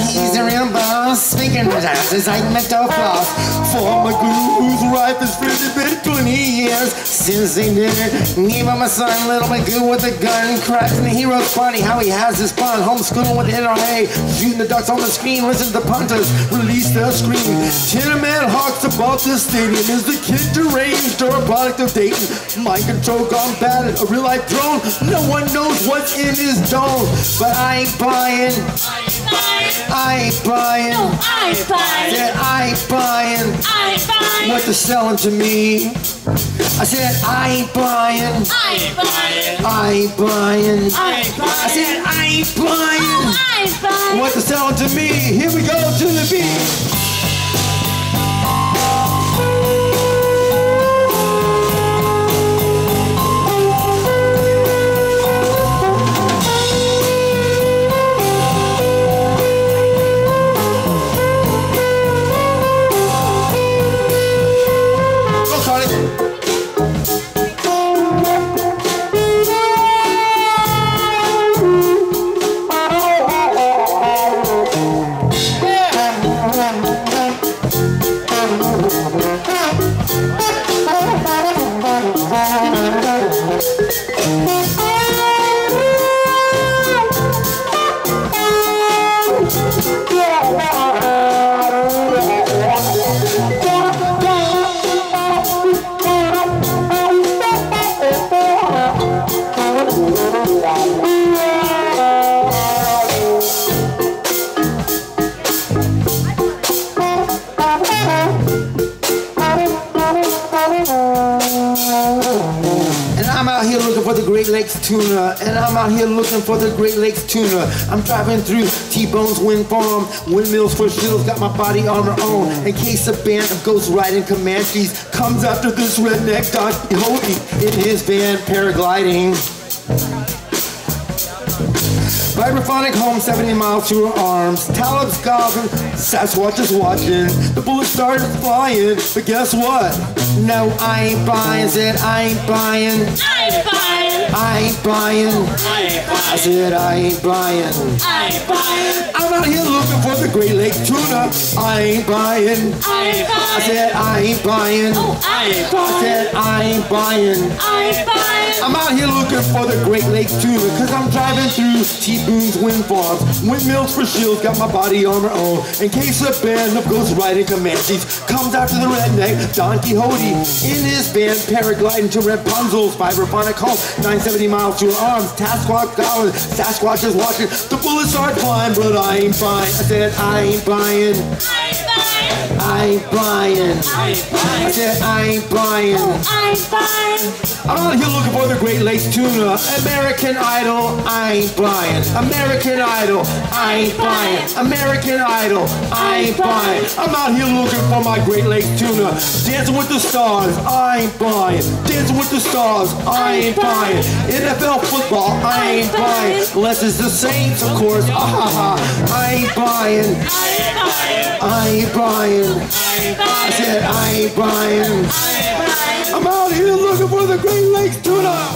He's a real boss, speaking of his like mental floss. For my guru whose wife has been 20 years since they did it. Me and my son, little Magoo with a gun, cracking the hero's funny how he has his fun. Homeschooling with NRA, shooting the ducks on the screen. Listen to the punters release their scream. 10-man hawks about this stadium. Is the kid deranged or a product of Dayton? Mind control gone bad, a real life drone. No one knows what's in his dome. But I ain't buying. I ain't buying. No, I ain't buying. Said I ain't buying. I ain't buying. What they're selling to me. I said I ain't buying. I ain't buying. I ain't buying. I ain't buying. I said I ain't buying. No, I ain't buying. What they're selling to me. Here we go to the beat. For the Great Lakes tuna, and I'm out here looking for the Great Lakes tuna. I'm driving through T-Bone's wind farm, windmills for shields, got my body armor on. In case a band of ghost riding Comanches comes after this redneck Don Quixote in his van paragliding. Vibraphonic home, 70 miles to her arms. Talib's gobbling, Sasquatch is watching. The bullet started flying, but guess what? No, I ain't buying. Said I ain't buying. I ain't buying. I ain't buying. I ain't buying. I said I ain't buying. I ain't buying. I'm out here looking for the Great Lake tuna. I ain't buying. I ain't buying. I said I ain't buying. Oh, I ain't buying. I said I ain't buying. I ain't buying. I'm out here looking for the Great Lake tuna, cause I'm driving through T-Boone's wind farms, windmills for shields, got my body armor on. In case a band of ghost riding Comanches comes after the redneck Don Quixote in his van paragliding to Rapunzel's vibraphonic home, 970 miles to her arms. Sasquatch gobbling, Sasquatch is watching. The bullets start flying, but I ain't buying. I said I ain't buying. I ain't buying. I ain't buying. I said I ain't buying. I ain't buying. I'm out here looking for the Great Lakes tuna. American Idol, I ain't buying. American Idol, I ain't buying. American Idol, I ain't buying. I'm out here looking for my Great Lakes tuna. Dancing with the Stars, I ain't buying. Dancing with the Stars, I ain't buying. NFL football, I ain't buying. Unless it's the Saints, of course. I ain't buying. I ain't buying. I said I ain't buying. I'm out here looking for the Great Lakes tuna.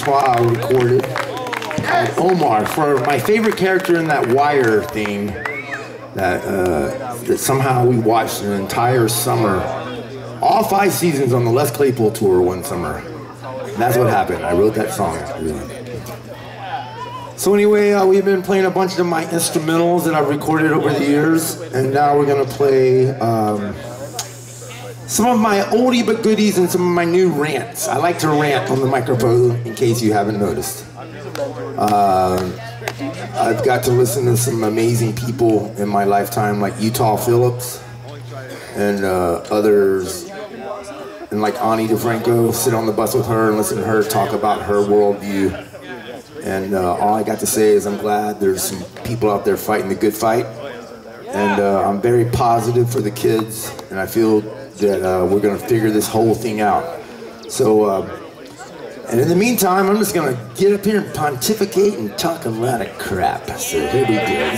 pt4 recorded called Omar for my favorite character in that Wire thing that somehow we watched an entire summer, all 5 seasons on the Les Claypool tour one summer. That's what happened. I wrote that song. So anyway, we've been playing a bunch of my instrumentals that I've recorded over the years, and now we're gonna play some of my oldie but goodies and some of my new rants. I like to rant on the microphone in case you haven't noticed. I've got to listen to some amazing people in my lifetime, like Utah Phillips and others, and like Ani DeFranco. Sit on the bus with her and listen to her talk about her worldview. And all I got to say is I'm glad there's some people out there fighting the good fight. And I'm very positive for the kids, and I feel that we're gonna figure this whole thing out. So, and in the meantime, I'm just gonna get up here and pontificate and talk a lot of crap. So here we go.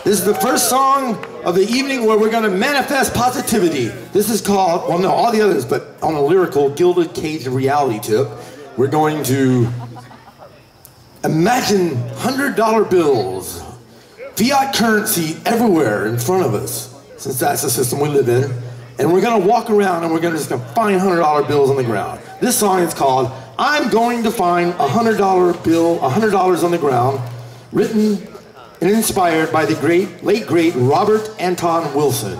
This is the first song of the evening where we're gonna manifest positivity. This is called, well no, all the others, but on a lyrical, Gilded Cage reality tip, we're going to imagine $100 bills, fiat currency everywhere in front of us, since that's the system we live in. And we're gonna walk around and we're just gonna find $100 bills on the ground. This song is called I'm Going to Find a $100 Bill, $100 on the Ground, written and inspired by the late great Robert Anton Wilson.